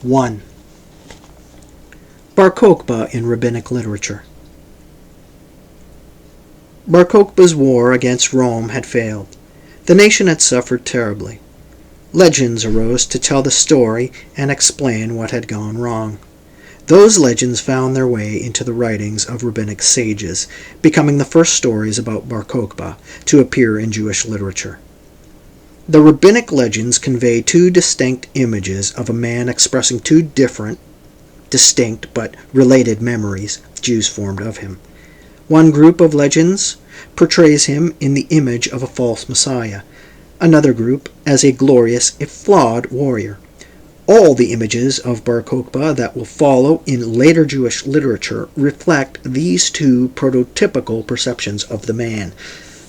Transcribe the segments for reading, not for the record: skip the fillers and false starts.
1. Bar Kokhba in Rabbinic Literature. Bar Kokhba's war against Rome had failed. The nation had suffered terribly. Legends arose to tell the story and explain what had gone wrong. Those legends found their way into the writings of rabbinic sages, becoming the first stories about Bar Kokhba to appear in Jewish literature. The rabbinic legends convey two distinct images of a man expressing two different, distinct but related memories Jews formed of him. One group of legends portrays him in the image of a false Messiah, another group as a glorious if flawed warrior. All the images of Bar Kokhba that will follow in later Jewish literature reflect these two prototypical perceptions of the man,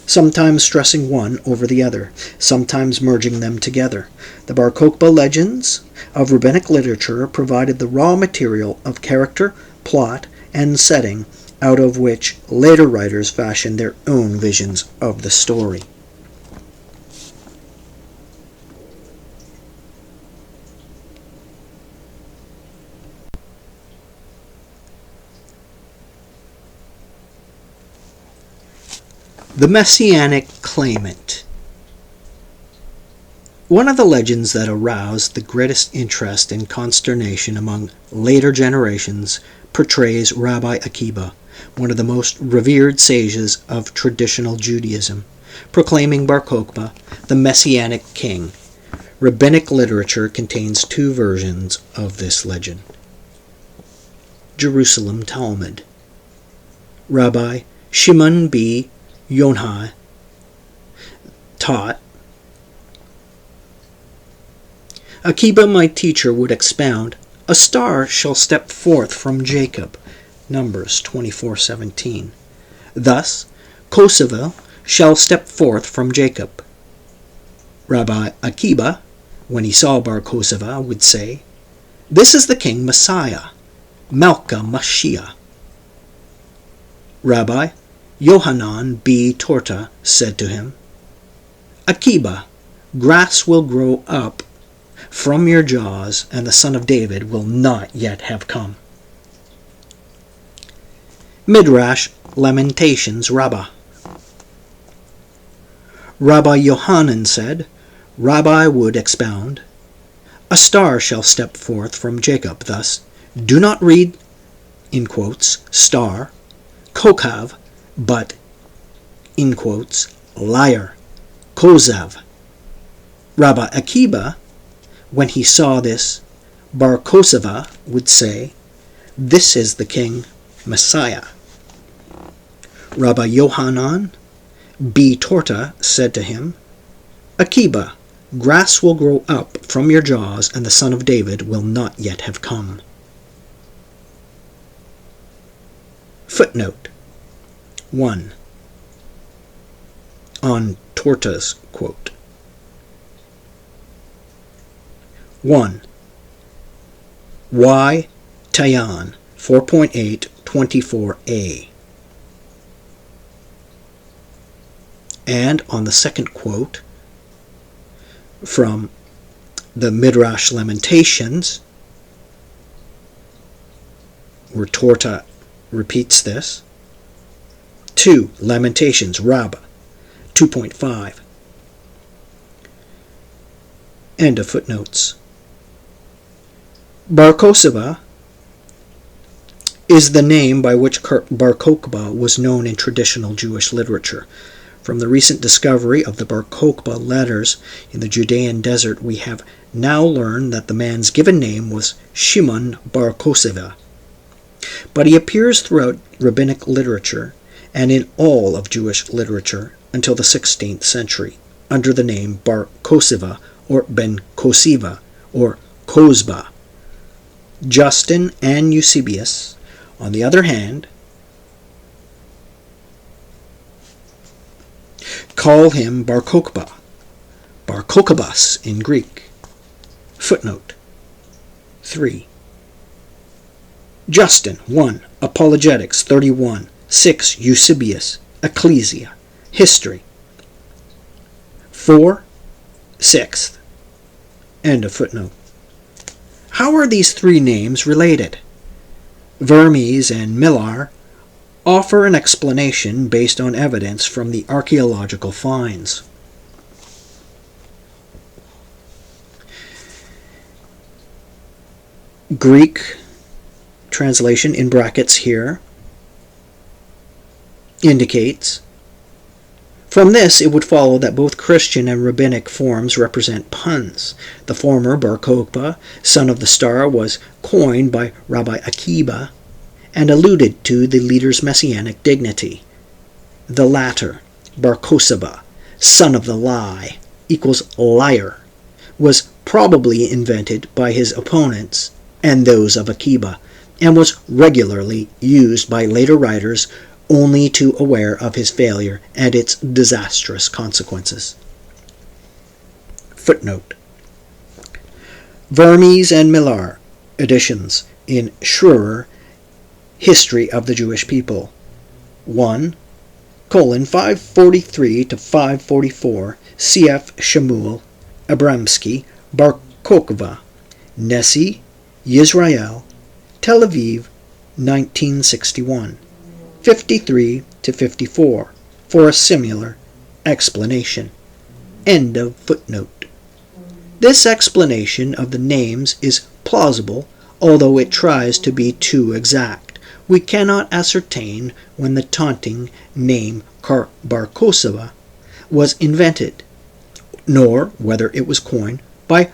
sometimes stressing one over the other, sometimes merging them together. The Bar Kokhba legends of rabbinic literature provided the raw material of character, plot, and setting out of which later writers fashioned their own visions of the story. The Messianic Claimant. One of the legends that aroused the greatest interest and consternation among later generations portrays Rabbi Akiba, one of the most revered sages of traditional Judaism, proclaiming Bar Kokhba the Messianic king. Rabbinic literature contains two versions of this legend. Jerusalem Talmud. Rabbi Shimon b. Yonhai taught, Akiba, my teacher, would expound, a star shall step forth from Jacob, Numbers 24:17. Thus, KOKHBA shall step forth from Jacob. Rabbi Akiba, when he saw Bar Kokhba, would say, this is the king Messiah, Malka Mashiach. Rabbi Yohanan b. Torta said to him, Akiba, grass will grow up from your jaws, and the son of David will not yet have come. Midrash Lamentations Rabbah. Rabbi Yohanan said, Rabbi would expound, a star shall step forth from Jacob. Thus, do not read, in quotes, star, KOKHBA, but, in quotes, liar, Kozav. Rabbi Akiba, when he saw this, Bar Kokhba would say, this is the king Messiah. Rabbi Yohanan b. Torta said to him, Akiba, grass will grow up from your jaws, and the son of David will not yet have come. Footnote 1. On Torta's quote. 1. Y. Tayan 4.8 24a. And on the second quote from the Midrash Lamentations, where Torta repeats this, 2. Lamentations, Rabbah, 2.5. End of footnotes. Bar Kokhba is the name by which Bar Kokhba was known in traditional Jewish literature. From the recent discovery of the Bar Kokhba letters in the Judean desert, we have now learned that the man's given name was Shimon bar Kokhba. But he appears throughout rabbinic literature and in all of Jewish literature until the 16th century under the name Bar Kokhba or Ben Kosiva or Kozba. Justin and Eusebius, on the other hand, call him Bar Kokhba, Bar Kokhbas in Greek. Footnote 3. Justin 1. Apologetics 31. 6. Eusebius, Ecclesia, History 4. 6th. End of footnote. How are these three names related? Vermes and Millar offer an explanation based on evidence from the archaeological finds. Greek translation in brackets here indicates, from this it would follow that both Christian and rabbinic forms represent puns. The former, Bar Kokhba, son of the star, was coined by Rabbi Akiba and alluded to the leader's messianic dignity. The latter, Bar Kokhba, son of the lie, equals liar, was probably invented by his opponents and those of Akiba, and was regularly used by later writers only too aware of his failure and its disastrous consequences. Footnote: Vermes and Millar editions in Schruer, History of the Jewish People, 1:543 to 544, cf. Shemuel, Abramsky, Bar Kokhba, Nessie, Yisrael, Tel Aviv, 1961, 53 to 54, for a similar explanation. End of footnote. This explanation of the names is plausible, although it tries to be too exact. We cannot ascertain when the taunting name Bar Kokhba was invented, nor whether it was coined by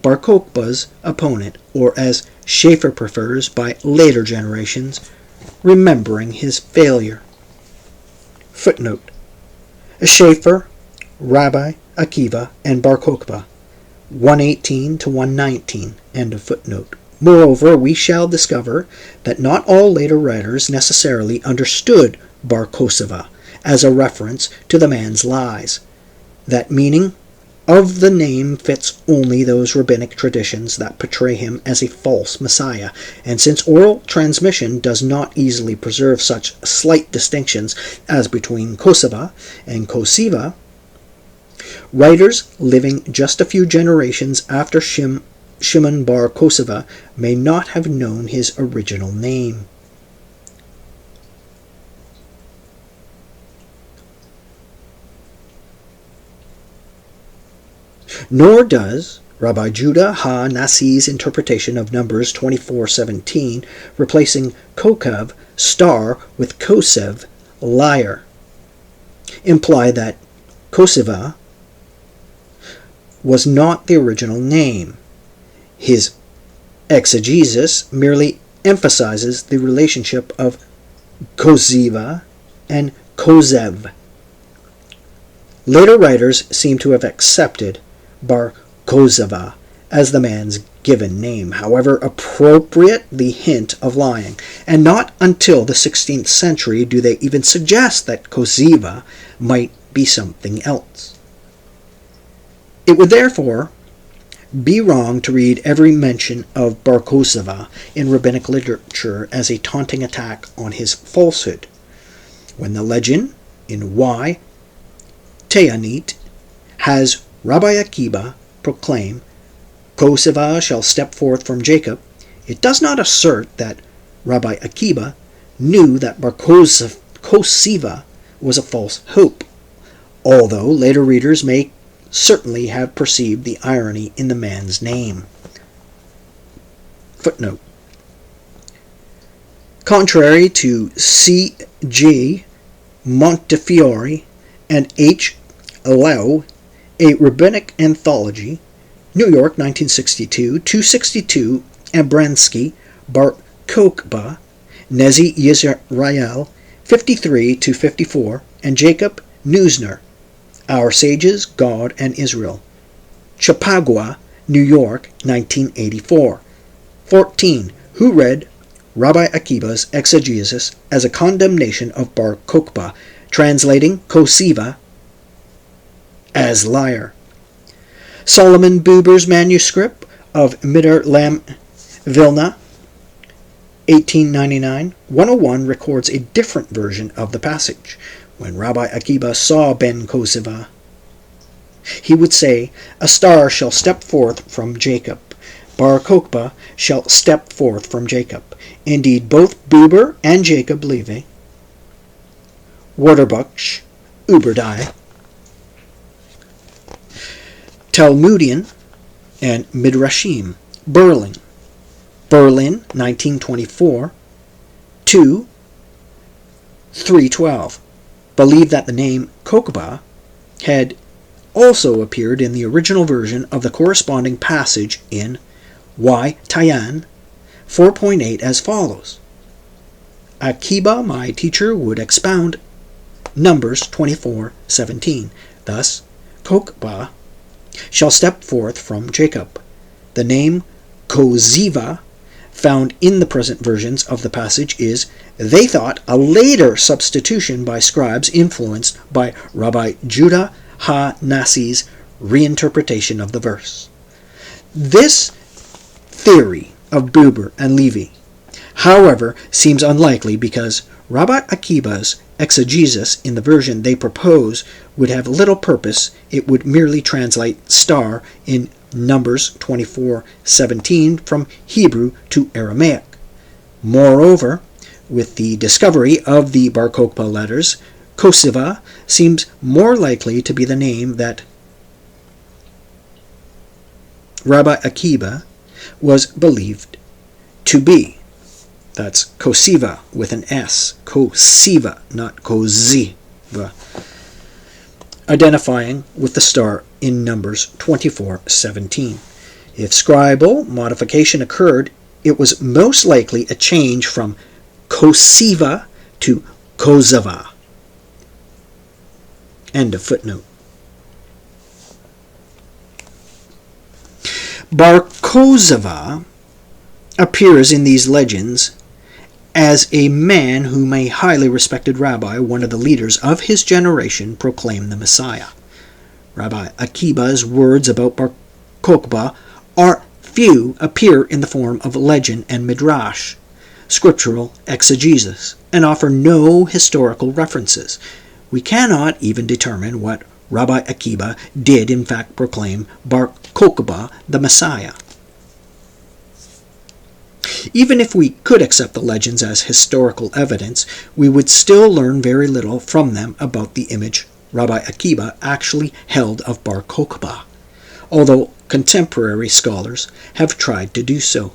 Bar Kokhba's opponent, or, as Schaeffer prefers, by later generations, remembering his failure. Footnote: Schaeffer, Rabbi Akiva, and Bar Kokhba, 118 to 119. End of footnote. Moreover, we shall discover that not all later writers necessarily understood Bar Kokhba as a reference to the man's lies. That meaning of the name fits only those rabbinic traditions that portray him as a false Messiah, and since oral transmission does not easily preserve such slight distinctions as between Kokhba and KOKHBA, writers living just a few generations after Shimon Bar Kokhba may not have known his original name. Nor does Rabbi Judah Ha-Nassi's interpretation of Numbers 24:17, replacing Kokhb, star, with Kosev, liar, imply that KOKHBA was not the original name. His exegesis merely emphasizes the relationship of KOKHBA and Kosev. Later writers seem to have accepted Bar Kokhba as the man's given name, however appropriate the hint of lying, and not until the 16th century do they even suggest that KOKHBA might be something else. It would therefore be wrong to read every mention of Bar Kokhba in rabbinic literature as a taunting attack on his falsehood. When the legend in Y Te'anit has Rabbi Akiba proclaim, KOKHBA shall step forth from Jacob, it does not assert that Rabbi Akiba knew that Bar Kokhba was a false hope, although later readers may certainly have perceived the irony in the man's name. Footnote: contrary to C.G. Montefiore and H. Lau, A Rabbinic Anthology, New York, 1962, 262, Abramsky, Bar Kokhba, Nezi Yisrael, 53 to 54, and Jacob Neusner, Our Sages, God and Israel, Chappaqua, New York, 1984. 14. Who read Rabbi Akiba's exegesis as a condemnation of Bar Kokhba, translating KOKHBA as liar. Solomon Buber's manuscript of Midrash Lam Vilna, 1899, 101 records a different version of the passage. When Rabbi Akiba saw Ben KOKHBA, he would say, "A star shall step forth from Jacob." Bar Kokhba shall step forth from Jacob. Indeed, both Buber and Jacob Levi, Waterbuksh, Uberdai, Talmudian, and Midrashim, Berlin, 1924, 2, 312, believe that the name KOKHBA had also appeared in the original version of the corresponding passage in Y. Tayan 4.8 as follows. Akiba, my teacher, would expound Numbers 24:17. Thus, KOKHBA shall step forth from Jacob. The name KOKHBA, found in the present versions of the passage, is, they thought, a later substitution by scribes influenced by Rabbi Judah ha-Nasi's reinterpretation of the verse. This theory of Buber and Levi, however, seems unlikely because Rabbi Akiba's exegesis in the version they propose would have little purpose. It would merely translate star in Numbers 24:17 from Hebrew to Aramaic. Moreover, with the discovery of the Bar Kokhba letters, KOKHBA seems more likely to be the name that Rabbi Akiba was believed to be. That's KOKHBA with an S. KOKHBA, not KOKHBA. Identifying with the star in Numbers 24:17. If scribal modification occurred, it was most likely a change from KOKHBA to KOKHBA. End of footnote. Bar KOKHBA appears in these legends as a man whom a highly respected rabbi, one of the leaders of his generation, proclaimed the Messiah. Rabbi Akiba's words about Bar Kokhba are few, appear in the form of legend and midrash, scriptural exegesis, and offer no historical references. We cannot even determine what Rabbi Akiba did in fact proclaim Bar Kokhba the Messiah. Even if we could accept the legends as historical evidence, we would still learn very little from them about the image Rabbi Akiba actually held of Bar Kokhba, although contemporary scholars have tried to do so.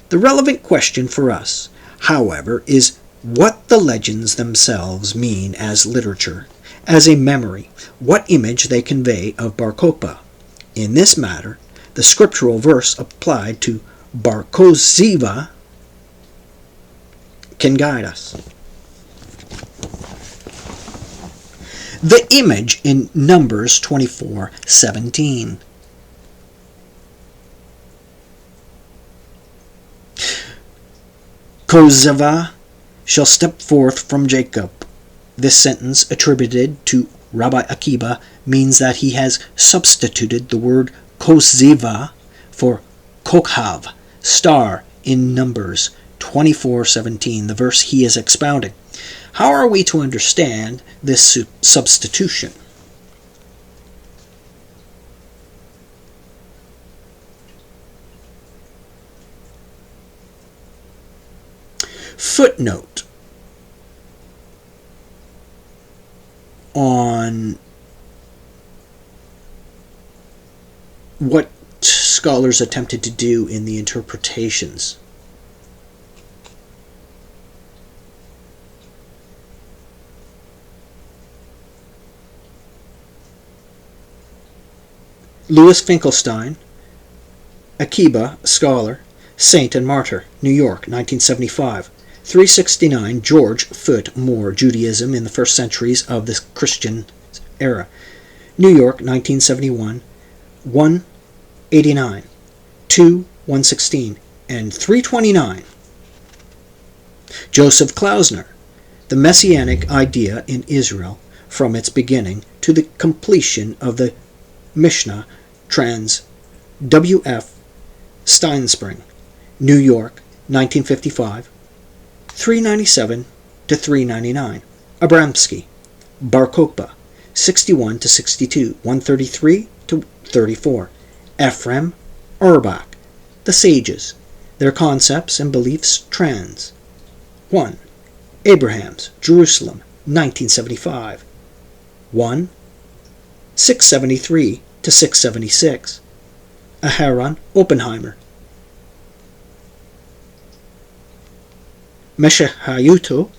The relevant question for us, however, is what the legends themselves mean as literature, as a memory, what image they convey of Bar Kokhba. In this matter, the scriptural verse applied to Bar KOKHBA can guide us. The image in Numbers 24:17. KOKHBA shall step forth from Jacob. This sentence, attributed to Rabbi Akiba, means that he has substituted the word KOKHBA for KOKHBA, star, in Numbers 24:17, the verse he is expounding. How are we to understand this substitution? Footnote on what scholars attempted to do in the interpretations. Louis Finkelstein, Akiba, scholar, Saint and Martyr, New York, 1975. 369, George Foot Moore, Judaism in the First Centuries of the Christian Era, New York, 1971. 189, 2, 116, and 329. Joseph Klausner, The Messianic Idea in Israel from its beginning to the completion of the Mishnah, trans. W.F. Steinspring, New York, 1955, 397 to 399. Abramsky, Bar Kokhba, 61 to 62, 133 to 34. Ephraim Urbach, The sages, their concepts and beliefs trends. 1. Abraham's, Jerusalem, 1975. 1. 673 to 676. Aharon Oppenheimer. Meshahayuto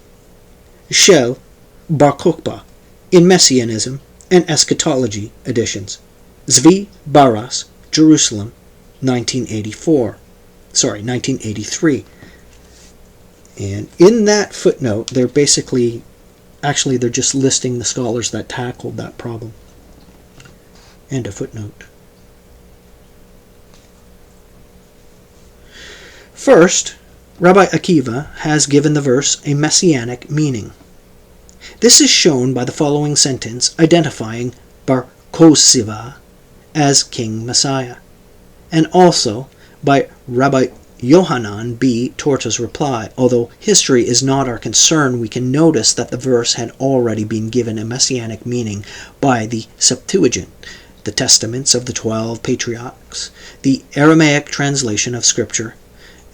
Shel Bar KOKHBA in Messianism and Eschatology editions. Zvi Baras, Jerusalem, 1983. And in that footnote, they're just listing the scholars that tackled that problem. And a footnote. First, Rabbi Akiva has given the verse a messianic meaning. This is shown by the following sentence identifying Bar KOKHBA as King Messiah, and also by Rabbi Yohanan B. Torta's reply. Although history is not our concern, we can notice that the verse had already been given a messianic meaning by the Septuagint, the Testaments of the 12 Patriarchs, the Aramaic translation of Scripture,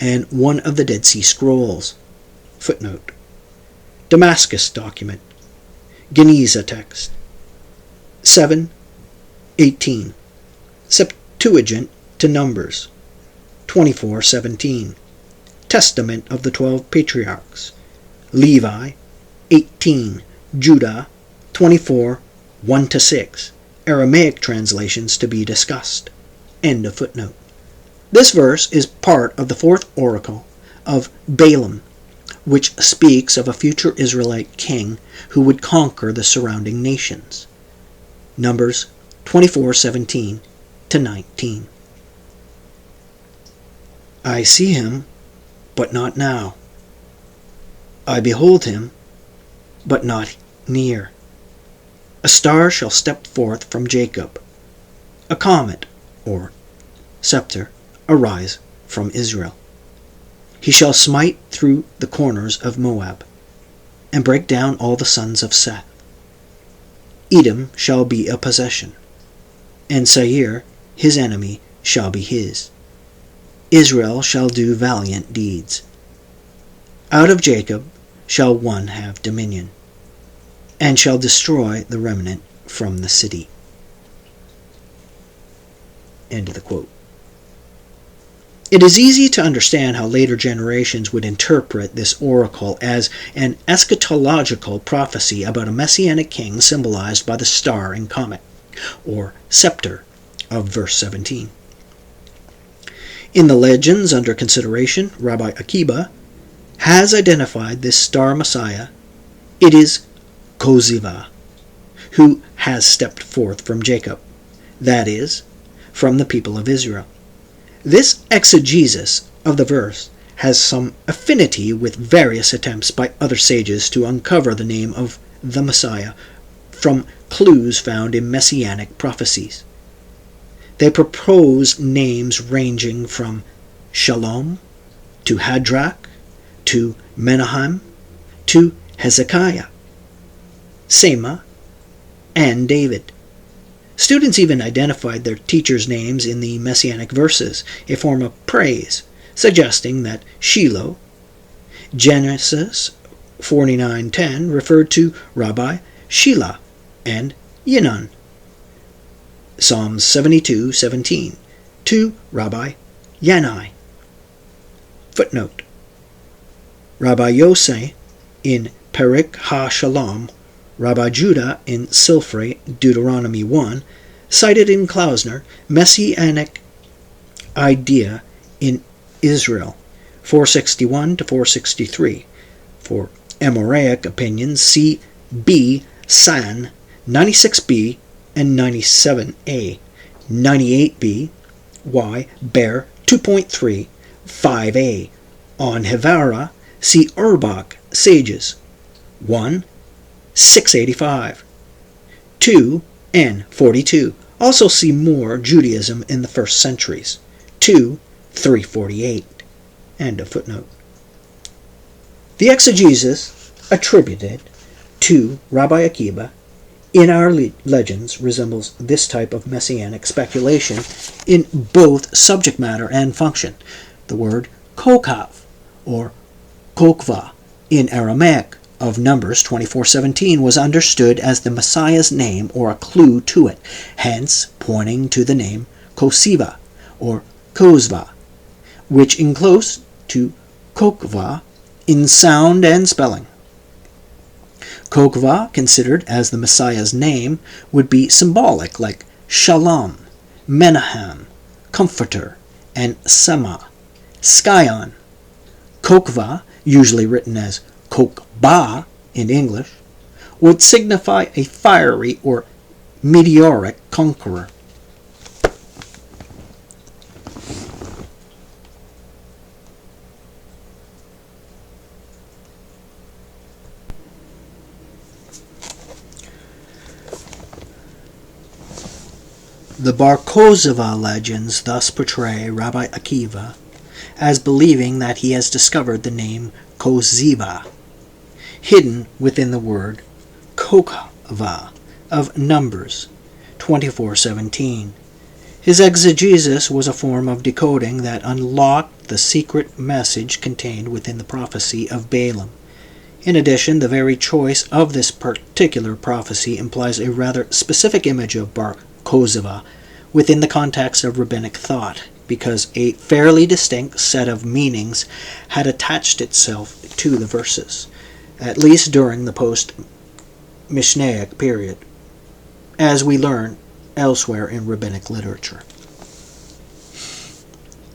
and one of the Dead Sea Scrolls. Footnote. Damascus document. Geniza text. 7:18. Septuagint to Numbers. 24:17. Testament of the 12 Patriarchs. Levi 18. Judah 24, 1-6. Aramaic translations to be discussed. End of footnote. This verse is part of the fourth oracle of Balaam, which speaks of a future Israelite king who would conquer the surrounding nations. Numbers 24:17 to 19. I see him, but not now. I behold him, but not near. A star shall step forth from Jacob, a comet, or scepter, arise from Israel. He shall smite through the corners of Moab, and break down all the sons of Seth. Edom shall be a possession, and Seir, his enemy, shall be his. Israel shall do valiant deeds. Out of Jacob shall one have dominion, and shall destroy the remnant from the city. End of the quote. It is easy to understand how later generations would interpret this oracle as an eschatological prophecy about a messianic king symbolized by the star and comet, or scepter, of verse 17. In the legends under consideration, Rabbi Akiva has identified this star Messiah. It is KOKHBA, who has stepped forth from Jacob, that is, from the people of Israel. This exegesis of the verse has some affinity with various attempts by other sages to uncover the name of the Messiah from clues found in messianic prophecies. They propose names ranging from Shalom to Hadrach to Menahem to Hezekiah, Sema, and David. Students even identified their teachers' names in the messianic verses, a form of praise, suggesting that Shiloh, Genesis 49:10, referred to Rabbi Shelah, and Yinon, Psalms 72:17, to Rabbi Yanai. Footnote. Rabbi Yosei in Perek HaShalom, Rabbi Judah in Silfrei, Deuteronomy 1, cited in Klausner, Messianic idea in Israel, 461 to 463. For Amoraic opinions, see B. San, 96b and 97a, 98b, Y. Bear 2.3, 5a. On Hevara, see Urbach, Sages, 1, 685. 2, and 42. Also see more Judaism in the first centuries. 2, 348. End of footnote. The exegesis attributed to Rabbi Akiva in our legends resembles this type of messianic speculation in both subject matter and function. The word KOKHBA, or KOKHBA in Aramaic, of Numbers 24:17 was understood as the Messiah's name or a clue to it, hence pointing to the name KOKHBA or KOKHBA, which is close to KOKHBA in sound and spelling. KOKHBA, considered as the Messiah's name, would be symbolic like Shalom, Menahem, Comforter, and Sema, Scion. KOKHBA, usually written as KOKHBA in English, would signify a fiery or meteoric conqueror. The Bar Kokhba legends thus portray Rabbi Akiva as believing that he has discovered the name KOKHBA, hidden within the word KOKHBA of Numbers 24:17. His exegesis was a form of decoding that unlocked the secret message contained within the prophecy of Balaam. In addition, the very choice of this particular prophecy implies a rather specific image of Bar Kokhba within the context of rabbinic thought, because a fairly distinct set of meanings had attached itself to the verses, at least during the post-Mishnaic period, as we learn elsewhere in rabbinic literature.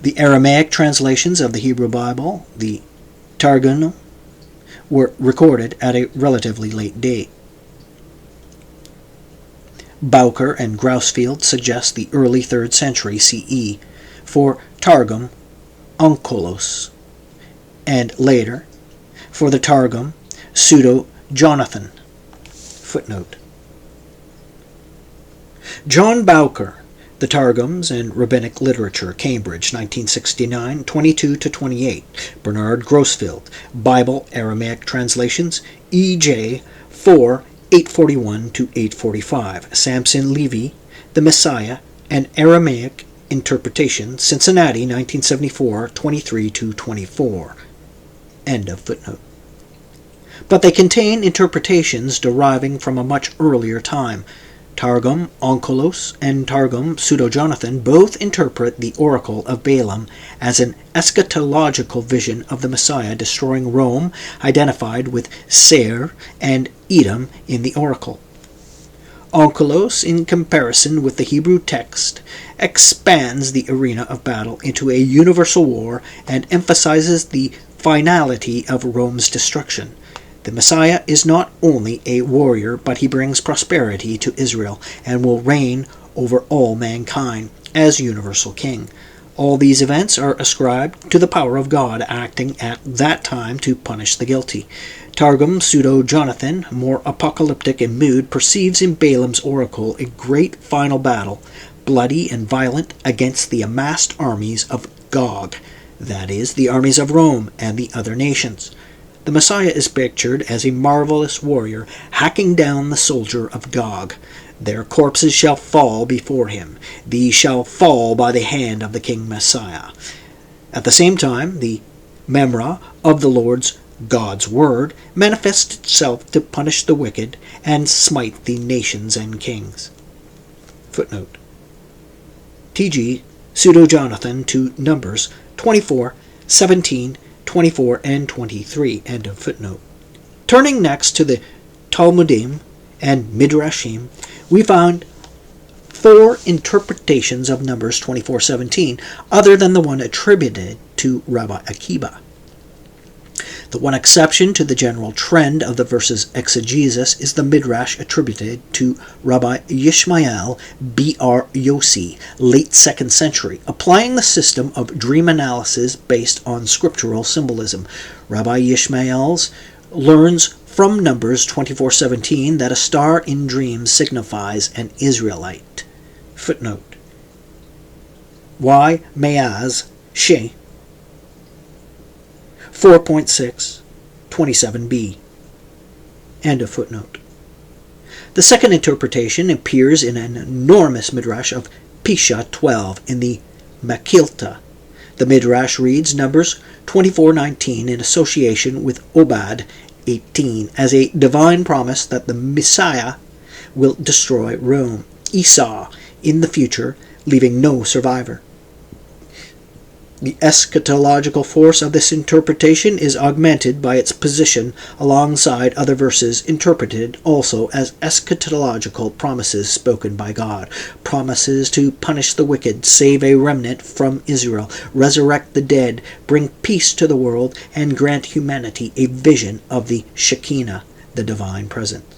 The Aramaic translations of the Hebrew Bible, the Targum, were recorded at a relatively late date. Bowker and Grousfield suggest the early 3rd century CE for Targum Onkelos, and later for the Targum Pseudo-Jonathan. Footnote. John Bowker, The Targums and Rabbinic Literature, Cambridge, 1969, 22-28. Bernard Grousfield, Bible Aramaic Translations, EJ 4, 841-845. Samson Levy, The Messiah, an Aramaic Interpretation, Cincinnati, 1974, 23-24. End of footnote. But they contain interpretations deriving from a much earlier time. Targum Onkelos and Targum Pseudo-Jonathan both interpret the oracle of Balaam as an eschatological vision of the Messiah destroying Rome, identified with Seir and Edom in the oracle. Onkelos, in comparison with the Hebrew text, expands the arena of battle into a universal war and emphasizes the finality of Rome's destruction. The Messiah is not only a warrior, but he brings prosperity to Israel and will reign over all mankind as universal king. All these events are ascribed to the power of God acting at that time to punish the guilty. Targum Pseudo-Jonathan, more apocalyptic in mood, perceives in Balaam's oracle a great final battle, bloody and violent, against the amassed armies of Gog, that is, the armies of Rome and the other nations. The Messiah is pictured as a marvelous warrior hacking down the soldier of Gog. Their corpses shall fall before him. These shall fall by the hand of the King Messiah. At the same time, the Memra of the Lord's God's word manifests itself to punish the wicked and smite the nations and kings. Footnote. T.G. Pseudo-Jonathan to Numbers 24, 17, 24, and 23. End of footnote. Turning next to the Talmudim and Midrashim, we found 4 interpretations of Numbers 24:17, other than the one attributed to Rabbi Akiva. The one exception to the general trend of the verse's exegesis is the Midrash attributed to Rabbi Yishmael B.R. Yossi, late 2nd century, applying the system of dream analysis based on scriptural symbolism. Rabbi Yishmael learns from Numbers 24:17 that a star in dreams signifies an Israelite. Footnote. Y. Meaz, She. 4.6, 27b. End of footnote. The second interpretation appears in an enormous midrash of Pisha 12 in the Makilta. The midrash reads Numbers 24:19 in association with Obad 18 as a divine promise that the Messiah will destroy Rome, Esau, in the future, leaving no survivor. The eschatological force of this interpretation is augmented by its position alongside other verses interpreted also as eschatological promises spoken by God, promises to punish the wicked, save a remnant from Israel, resurrect the dead, bring peace to the world, and grant humanity a vision of the Shekinah, the divine presence.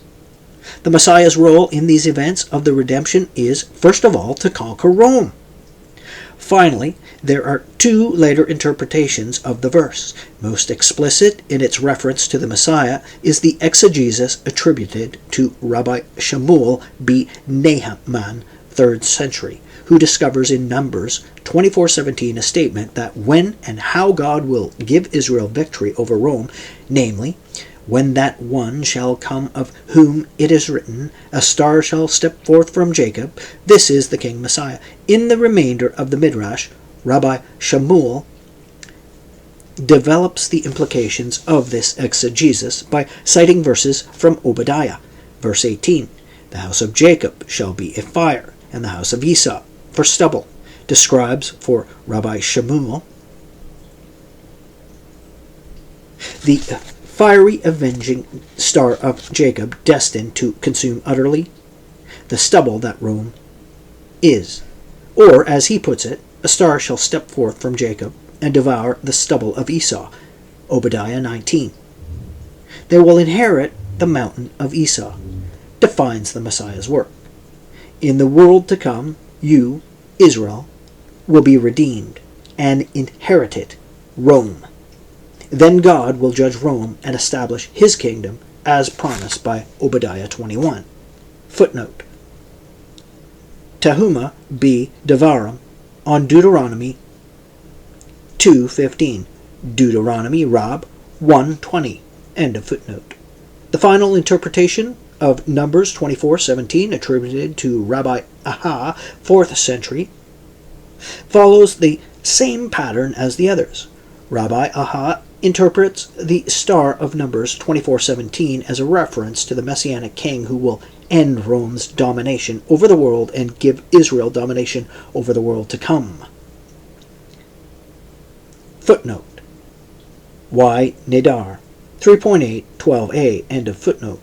The Messiah's role in these events of the redemption is, first of all, to conquer Rome. Finally, there are two later interpretations of the verse. Most explicit in its reference to the Messiah is the exegesis attributed to Rabbi Shamuel B. Nahman, 3rd century, who discovers in Numbers 24:17 a statement that when and how God will give Israel victory over Rome, namely, when that one shall come of whom it is written, a star shall step forth from Jacob, this is the King Messiah. In the remainder of the Midrash, Rabbi Shamuel develops the implications of this exegesis by citing verses from Obadiah. Verse 18, the house of Jacob shall be a fire, and the house of Esau for stubble, describes for Rabbi Shamuel the fiery avenging star of Jacob destined to consume utterly the stubble that Rome is. Or, as he puts it, a star shall step forth from Jacob and devour the stubble of Esau. Obadiah 19. They will inherit the mountain of Esau, defines the Messiah's work. In the world to come, you, Israel, will be redeemed and inherit it, Rome. Then God will judge Rome and establish his kingdom as promised by Obadiah 21. Footnote. Tahuma B. Devarim on Deuteronomy 2:15. Deuteronomy Rab 1:20. End of footnote. The final interpretation of Numbers 24:17, attributed to Rabbi Aha, 4th century, follows the same pattern as the others. Rabbi Aha interprets the star of Numbers 24:17 as a reference to the Messianic king who will end Rome's domination over the world and give Israel domination over the world to come. Footnote. Y. Nadar 3.8.12a. End of footnote.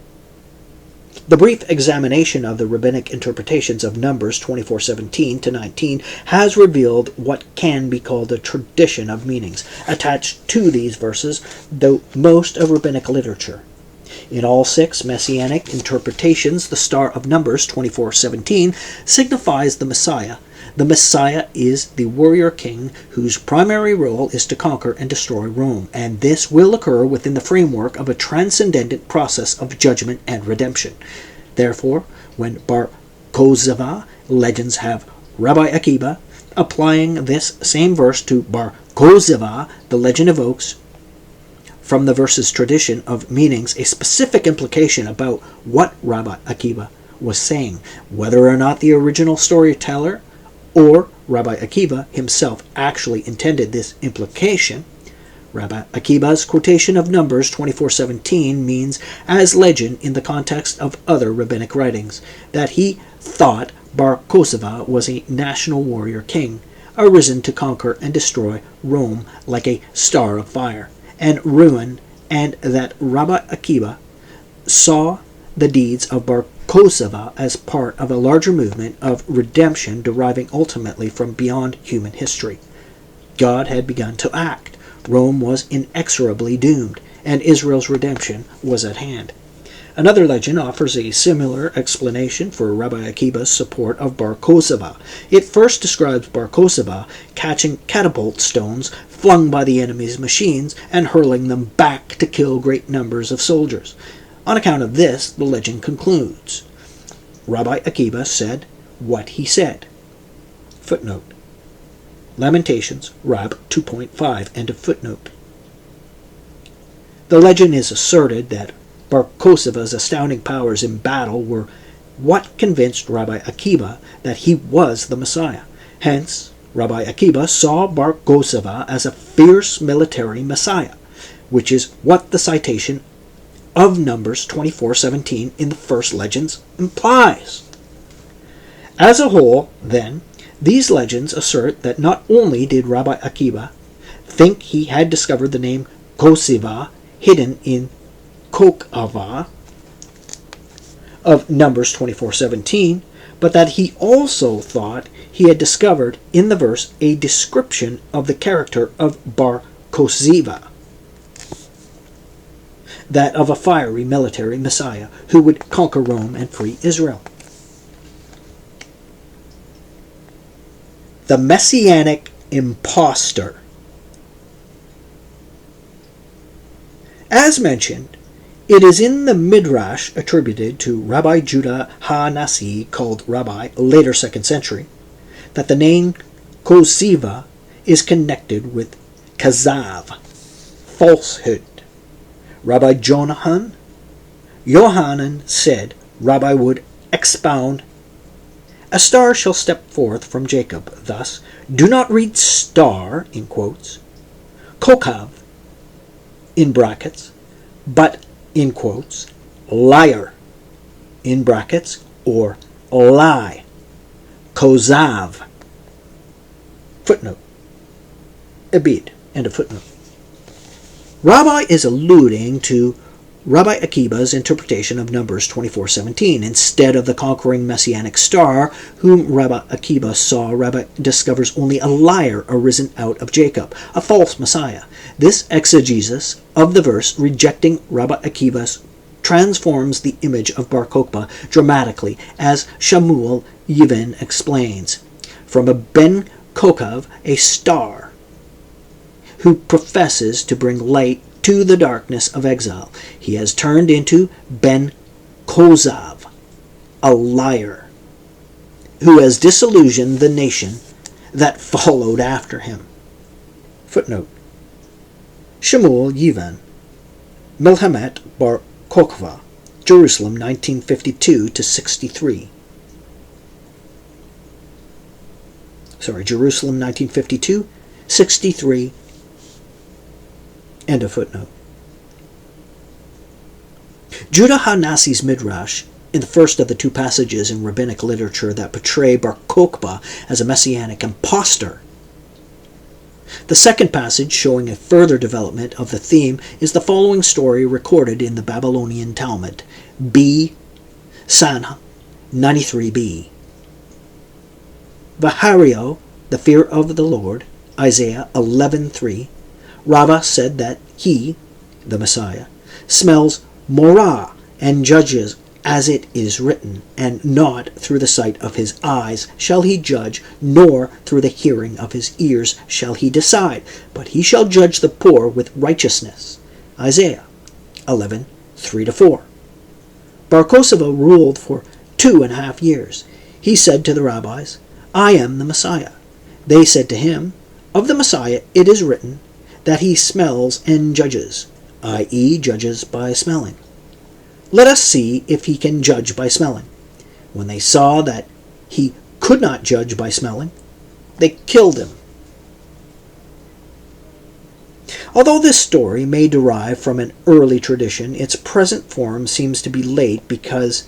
The brief examination of the rabbinic interpretations of Numbers 24:17 to 19 has revealed what can be called a tradition of meanings attached to these verses, though most of rabbinic literature. In all 6 messianic interpretations, the star of Numbers 24:17 signifies the Messiah. The Messiah is the warrior king whose primary role is to conquer and destroy Rome, and this will occur within the framework of a transcendent process of judgment and redemption. Therefore, when Bar KOKHBA legends have Rabbi Akiba applying this same verse to Bar KOKHBA, the legend evokes from the verse's tradition of meanings a specific implication about what Rabbi Akiba was saying, whether or not the original storyteller or Rabbi Akiba himself actually intended this implication. Rabbi Akiba's quotation of Numbers 24:17 means, as legend in the context of other rabbinic writings, that he thought Bar KOKHBA was a national warrior king, arisen to conquer and destroy Rome like a star of fire and ruin, and that Rabbi Akiba saw the deeds of Bar KOKHBA as part of a larger movement of redemption deriving ultimately from beyond human history. God had begun to act. Rome was inexorably doomed, and Israel's redemption was at hand. Another legend offers a similar explanation for Rabbi Akiba's support of Bar KOKHBA. It first describes Bar KOKHBA catching catapult stones flung by the enemy's machines and hurling them back to kill great numbers of soldiers. On account of this, the legend concludes, Rabbi Akiba said what he said. Footnote. Lamentations, Rab 2.5, end of footnote. The legend is asserted that Bar KOKHBA's astounding powers in battle were what convinced Rabbi Akiba that he was the Messiah. Hence, Rabbi Akiba saw Bar Kokhba as a fierce military Messiah, which is what the citation of Numbers 24:17 in the first legends implies. As a whole, then, these legends assert that not only did Rabbi Akiba think he had discovered the name KOKHBA hidden in KOKHBA of Numbers 24:17, but that he also thought he had discovered in the verse a description of the character of Bar Kokhba, that of a fiery military Messiah who would conquer Rome and free Israel. The Messianic impostor. As mentioned, it is in the Midrash attributed to Rabbi Judah HaNasi, called Rabbi, later 2nd century, that the name KOKHBA is connected with kazav, falsehood. Rabbi Yohanan said Rabbi would expound, "A star shall step forth from Jacob." Thus, do not read star, in quotes, Kokav, in brackets, but, in quotes, liar, in brackets, or lie, kozav. Footnote. Abid, end of footnote. Rabbi is alluding to Rabbi Akiba's interpretation of Numbers 24:17. Instead of the conquering messianic star, whom Rabbi Akiba saw, Rabbi discovers only a liar arisen out of Jacob, a false Messiah. This exegesis of the verse, rejecting Rabbi Akiba's, transforms the image of Bar Kokhba dramatically, as Shamuel Yevin explains. From a Ben Kokav, a star, who professes to bring light to the darkness of exile, he has turned into Ben Kozav, a liar, who has disillusioned the nation that followed after him. Footnote. Shamuel Yevin, Milhamet Bar Kokhba, Jerusalem 1952-63. Jerusalem 1952-63. End of footnote. Judah HaNasi's Midrash, in the first of the two passages in rabbinic literature that portray Bar Kokhba as a messianic impostor. The second passage, showing a further development of the theme, is the following story recorded in the Babylonian Talmud, B. Sanha 93b. Vahario, the fear of the Lord, Isaiah 11:3. Rava said that he, the Messiah, smells morah and judges as it is written, and not through the sight of his eyes shall he judge, nor through the hearing of his ears shall he decide, but he shall judge the poor with righteousness. Isaiah 11:3-4. Bar Kokhba ruled for 2.5 years. He said to the rabbis, "I am the Messiah." They said to him, "Of the Messiah it is written that he smells and judges," i.e. judges by smelling. "Let us see if he can judge by smelling." When they saw that he could not judge by smelling, they killed him. Although this story may derive from an early tradition, its present form seems to be late because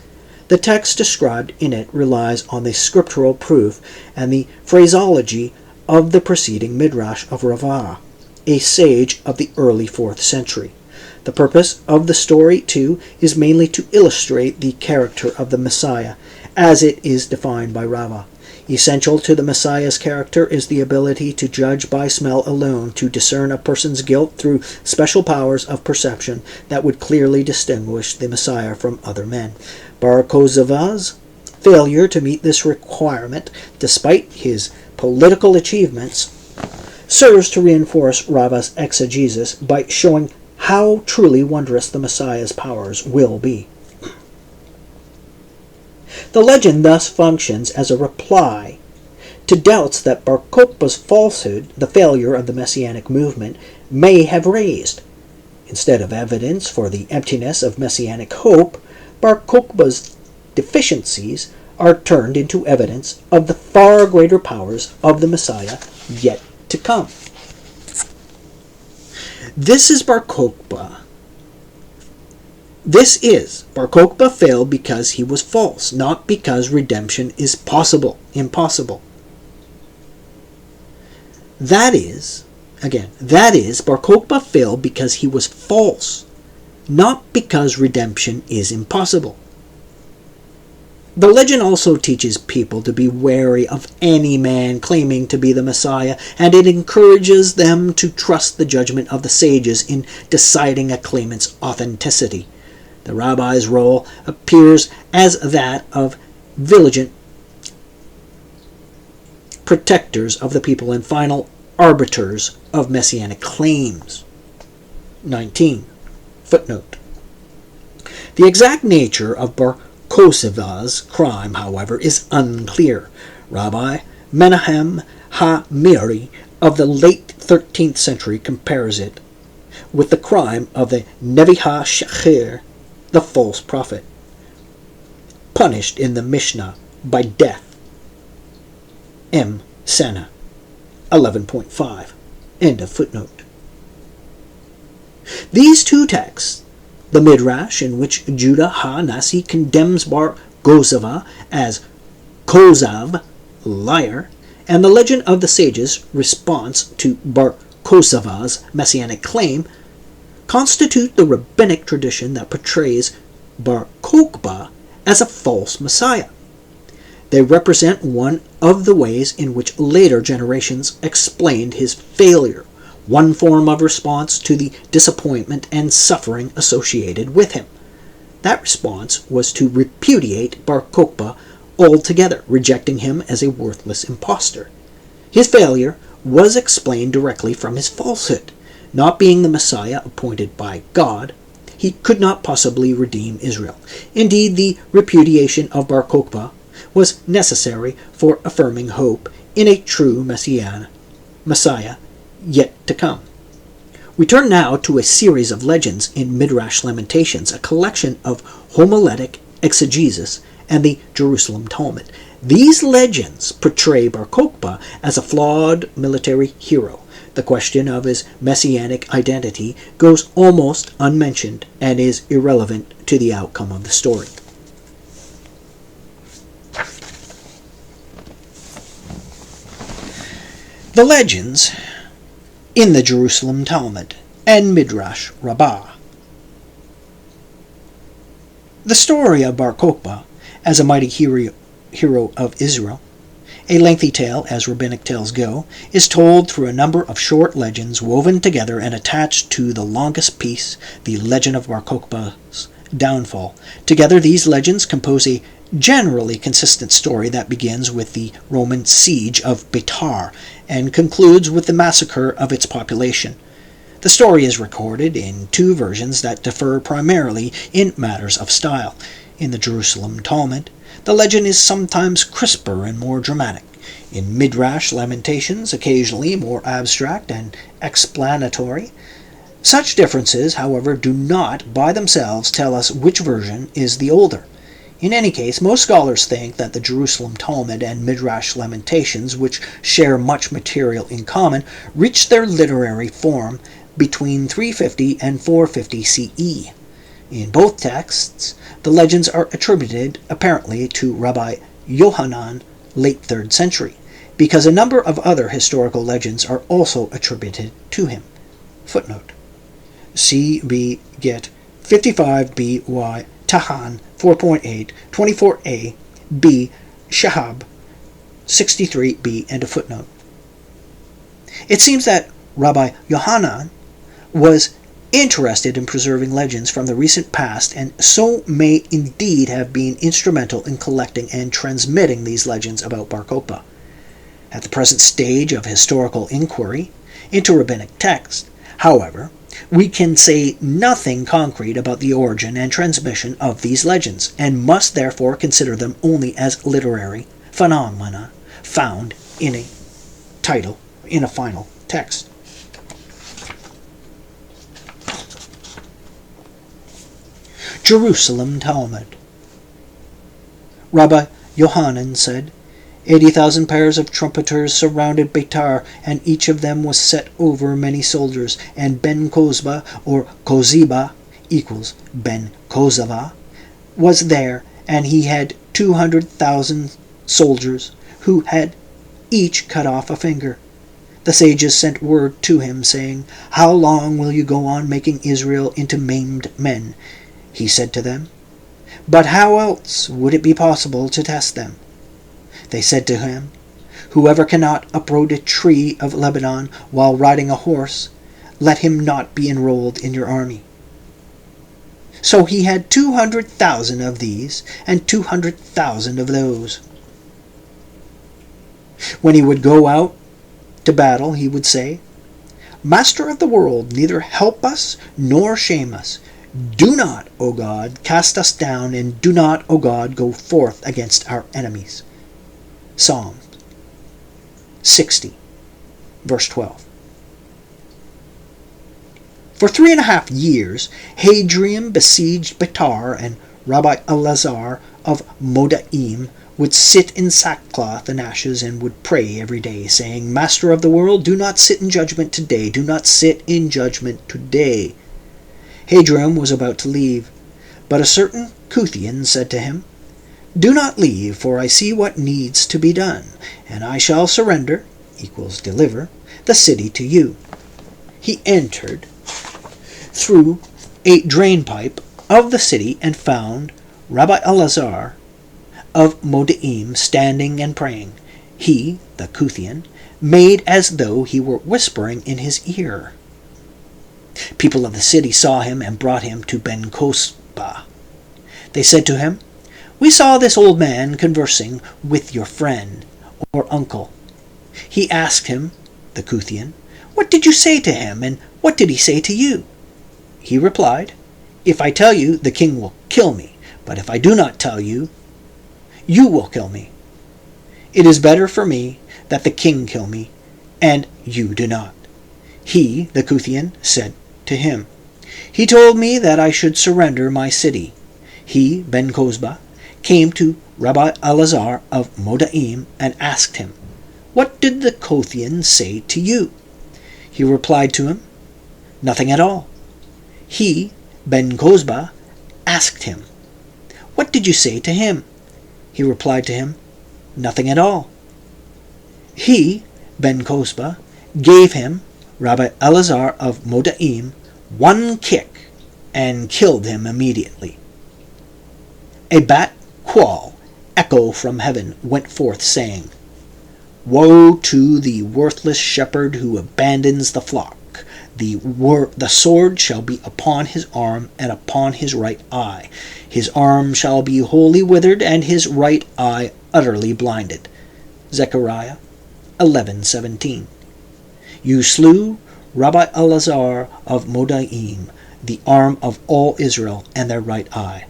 the text described in it relies on the scriptural proof and the phraseology of the preceding Midrash of Rava, a sage of the early 4th century. The purpose of the story, too, is mainly to illustrate the character of the Messiah, as it is defined by Rava. Essential to the Messiah's character is the ability to judge by smell alone, to discern a person's guilt through special powers of perception that would clearly distinguish the Messiah from other men. Bar Kokhba's failure to meet this requirement, despite his political achievements, serves to reinforce Rava's exegesis by showing how truly wondrous the Messiah's powers will be. The legend thus functions as a reply to doubts that Bar Kokhba's falsehood, the failure of the Messianic movement, may have raised. Instead of evidence for the emptiness of Messianic hope, Bar Kokhba's deficiencies are turned into evidence of the far greater powers of the Messiah yet to come. This is Bar Kokhba. Bar Kokhba failed because he was false, not because redemption is impossible. That is, Bar Kokhba failed because he was false, not because redemption is impossible. The legend also teaches people to be wary of any man claiming to be the Messiah, and it encourages them to trust the judgment of the sages in deciding a claimant's authenticity. The rabbi's role appears as that of vigilant protectors of the people and final arbiters of messianic claims. 19. Footnote. The exact nature of Bar Kokhba's crime, however, is unclear. Rabbi Menahem HaMiri of the late 13th century compares it with the crime of the Nevi HaShachir, the false prophet, punished in the Mishnah by death. M. Sena, 11.5. End of footnote. These two texts, the Midrash, in which Judah ha-Nasi condemns Bar Kokhba as Kozav, liar, and the legend of the sages' response to Bar Kokhba's messianic claim, constitute the rabbinic tradition that portrays Bar Kokhba as a false Messiah. They represent one of the ways in which later generations explained his failure, one form of response to the disappointment and suffering associated with him. That response was to repudiate Bar Kokhba altogether, rejecting him as a worthless impostor. His failure was explained directly from his falsehood. Not being the Messiah appointed by God, he could not possibly redeem Israel. Indeed, the repudiation of Bar Kokhba was necessary for affirming hope in a true Messiah yet to come. We turn now to a series of legends in Midrash Lamentations, a collection of homiletic exegesis, and the Jerusalem Talmud. These legends portray Bar Kokhba as a flawed military hero. The question of his messianic identity goes almost unmentioned and is irrelevant to the outcome of the story. The legends in the Jerusalem Talmud and Midrash Rabbah. The story of Bar Kokhba as a mighty hero of Israel, a lengthy tale as rabbinic tales go, is told through a number of short legends woven together and attached to the longest piece, the legend of Bar Kokhba's downfall. Together these legends compose a generally consistent story that begins with the Roman siege of Beitar and concludes with the massacre of its population. The story is recorded in two versions that differ primarily in matters of style. In the Jerusalem Talmud, the legend is sometimes crisper and more dramatic. In Midrash Lamentations, occasionally more abstract and explanatory. Such differences, however, do not by themselves tell us which version is the older. In any case, most scholars think that the Jerusalem Talmud and Midrash Lamentations, which share much material in common, reached their literary form between 350 and 450 CE. In both texts, the legends are attributed apparently to Rabbi Yohanan, late 3rd century, because a number of other historical legends are also attributed to him. Footnote. C.B. Get 55B.Y. Tahan 4.8, 24a, b, Shahab 63b, and a footnote. It seems that Rabbi Yohanan was interested in preserving legends from the recent past, and so may indeed have been instrumental in collecting and transmitting these legends about Bar Kokhba. At the present stage of historical inquiry into rabbinic text, however, we can say nothing concrete about the origin and transmission of these legends, and must therefore consider them only as literary phenomena found in a final text. Jerusalem Talmud. Rabbi Yohanan said, 80,000 pairs of trumpeters surrounded Beitar, and each of them was set over many soldiers, and Ben-KOKHBA, or KOKHBA, equals Ben-KOKHBA, was there, and he had 200,000 soldiers, who had each cut off a finger. The sages sent word to him, saying, How long will you go on making Israel into maimed men? He said to them, But how else would it be possible to test them? They said to him, Whoever cannot uproot a tree of Lebanon while riding a horse, let him not be enrolled in your army. So he had 200,000 of these, and 200,000 of those. When he would go out to battle, he would say, Master of the world, neither help us nor shame us. Do not, O God, cast us down, and do not, O God, go forth against our enemies. Psalm 60, verse 12. For 3.5 years, Hadrian besieged Beitar, and Rabbi Elazar of Modaim would sit in sackcloth and ashes and would pray every day, saying, Master of the world, do not sit in judgment today. Do not sit in judgment today. Hadrian was about to leave, but a certain Kuthian said to him, Do not leave, for I see what needs to be done, and I shall surrender, equals deliver, the city to you. He entered through a drainpipe of the city and found Rabbi Elazar of Modaim standing and praying. He, the Kuthian, made as though he were whispering in his ear. People of the city saw him and brought him to Ben-KOKHBA. They said to him, We saw this old man conversing with your friend or uncle. He asked him, the Kuthian, What did you say to him, and what did he say to you? He replied, If I tell you, the king will kill me, but if I do not tell you, you will kill me. It is better for me that the king kill me, and you do not. He, the Kuthian, said to him, He told me that I should surrender my city. He, Ben-KOKHBA, came to Rabbi Elazar of Modaim and asked him, What did the Kuthian say to you? He replied to him, Nothing at all. He, Ben-KOKHBA, asked him, What did you say to him? He replied to him, Nothing at all. He, Ben-KOKHBA, gave him, Rabbi Elazar of Modaim, one kick and killed him immediately. A bat qual echo from heaven went forth, saying, Woe to the worthless shepherd who abandons the flock. The sword shall be upon his arm and upon his right eye. His arm shall be wholly withered, and his right eye utterly blinded. Zechariah 11:17. You slew Rabbi Elazar of Modaim, the arm of all Israel, and their right eye.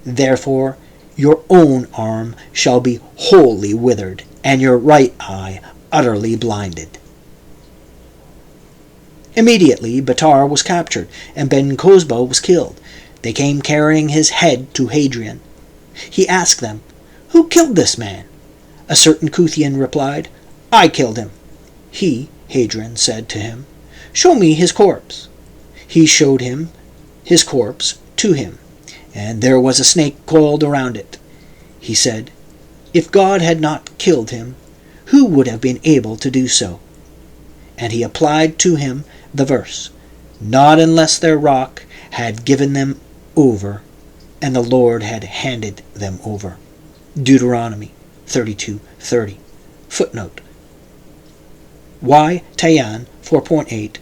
Therefore your own arm shall be wholly withered, and your right eye utterly blinded. Immediately Beitar was captured, and Ben-KOKHBA was killed. They came carrying his head to Hadrian. He asked them, Who killed this man? A certain Kuthian replied, I killed him. He, Hadrian, said to him, Show me his corpse. He showed him his corpse to him, and there was a snake coiled around it. He said, If God had not killed him, who would have been able to do so? And he applied to him the verse, Not unless their rock had given them over, and the Lord had handed them over. Deuteronomy 32:30. Footnote. Y. Tayan 4.8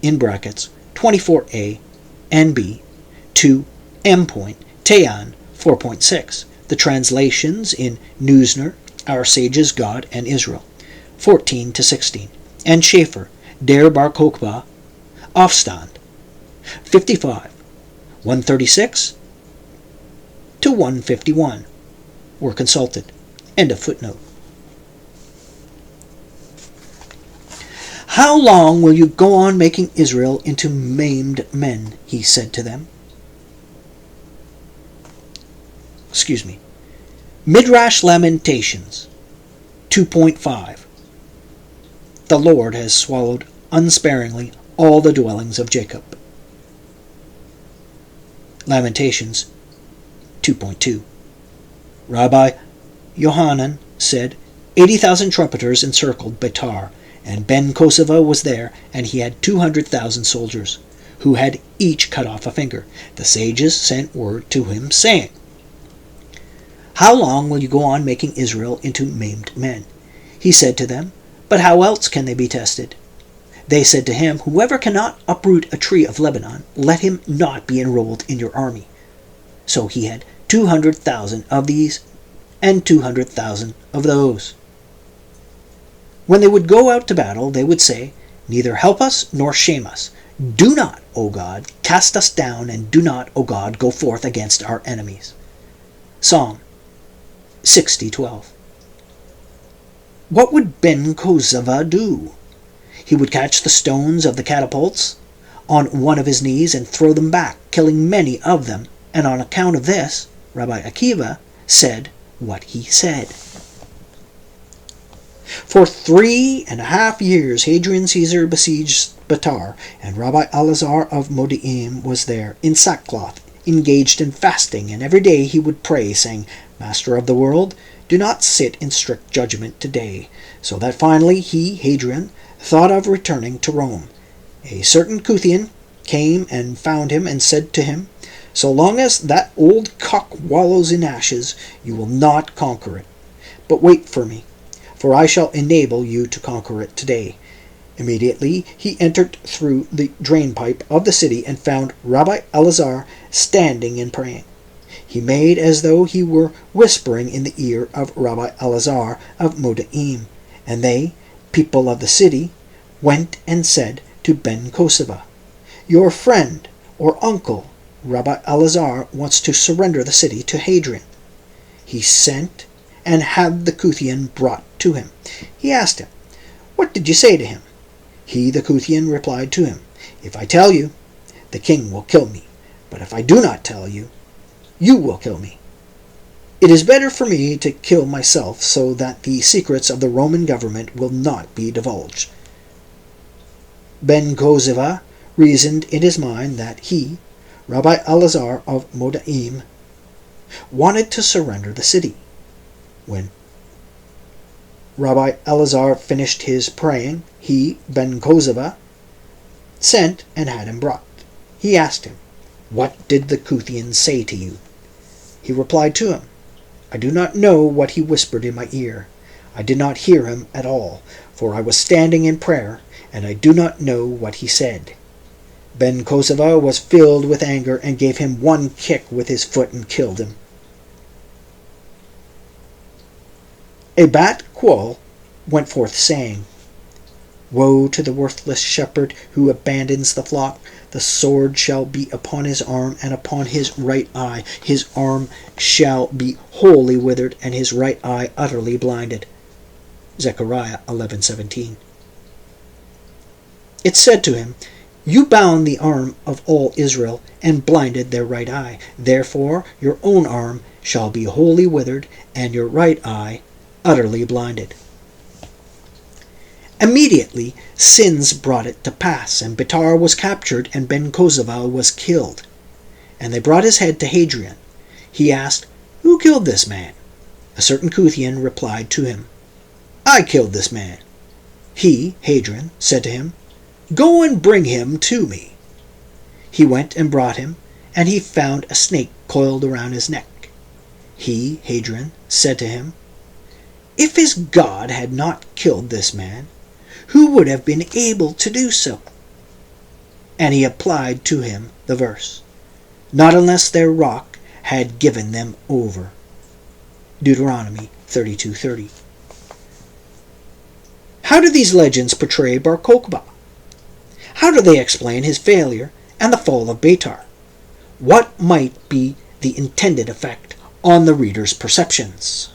in brackets 24a and b to M. Tayan 4.6. The translations in Neusner, Our Sages, God and Israel 14-16, and Schaeffer, Der Bar Kokhba, Aufstand 55, 136 to 151 were consulted. End of footnote. How long will you go on making Israel into maimed men? He said to them. Midrash Lamentations 2.5. The Lord has swallowed unsparingly all the dwellings of Jacob. Lamentations 2.2. Rabbi Yohanan said, 80,000 trumpeters encircled Betar, and Ben-KOKHBA was there, and he had 200,000 soldiers, who had each cut off a finger. The sages sent word to him, saying, How long will you go on making Israel into maimed men? He said to them, But how else can they be tested? They said to him, Whoever cannot uproot a tree of Lebanon, let him not be enrolled in your army. So he had 200,000 of these, and 200,000 of those. When they would go out to battle, they would say, Neither help us nor shame us. Do not, O God, cast us down, and do not, O God, go forth against our enemies. Psalm 60:12. What would Ben-KOKHBA do? He would catch the stones of the catapults on one of his knees and throw them back, killing many of them, and on account of this, Rabbi Akiva said what he said. For 3.5 years Hadrian Caesar besieged Betar, and Rabbi Elazar of Modi'im was there, in sackcloth, engaged in fasting, and every day he would pray, saying, Master of the world, do not sit in strict judgment today. So that finally he, Hadrian, thought of returning to Rome. A certain Kuthian came and found him and said to him, So long as that old cock wallows in ashes, you will not conquer it. But wait for me, for I shall enable you to conquer it today. Immediately he entered through the drainpipe of the city and found Rabbi Elazar standing and praying. He made as though he were whispering in the ear of Rabbi Elazar of Modi'im, and they, people of the city, went and said to Ben-KOKHBA, Your friend or uncle, Rabbi Elazar, wants to surrender the city to Hadrian. He sent and had the Kuthian brought to him. He asked him, What did you say to him? He, the Kuthian, replied to him, If I tell you, the king will kill me, but if I do not tell you, you will kill me. It is better for me to kill myself so that the secrets of the Roman government will not be divulged. Ben-KOKHBA reasoned in his mind that he, Rabbi Elazar of Modi'im, wanted to surrender the city. When Rabbi Elazar finished his praying, he, Ben-KOKHBA, sent and had him brought. He asked him, What did the Kuthian say to you? He replied to him, I do not know what he whispered in my ear. I did not hear him at all, for I was standing in prayer, and I do not know what he said. Ben-KOKHBA was filled with anger and gave him one kick with his foot and killed him. A bat quoll went forth saying, Woe to the worthless shepherd who abandons the flock. The sword shall be upon his arm and upon his right eye. His arm shall be wholly withered and his right eye utterly blinded. Zechariah 11:17. It said to him, You bound the arm of all Israel and blinded their right eye. Therefore your own arm shall be wholly withered and your right eye utterly blinded. Immediately sins brought it to pass, and Betar was captured, and Ben-KOKHBA was killed. And they brought his head to Hadrian. He asked, Who killed this man? A certain Kuthian replied to him, I killed this man. He, Hadrian, said to him, Go and bring him to me. He went and brought him, and he found a snake coiled around his neck. He, Hadrian, said to him, If his God had not killed this man, who would have been able to do so? And he applied to him the verse, Not unless their rock had given them over. Deuteronomy 32:30. How do these legends portray Bar Kokhba? How do they explain his failure and the fall of Betar? What might be the intended effect on the reader's perceptions?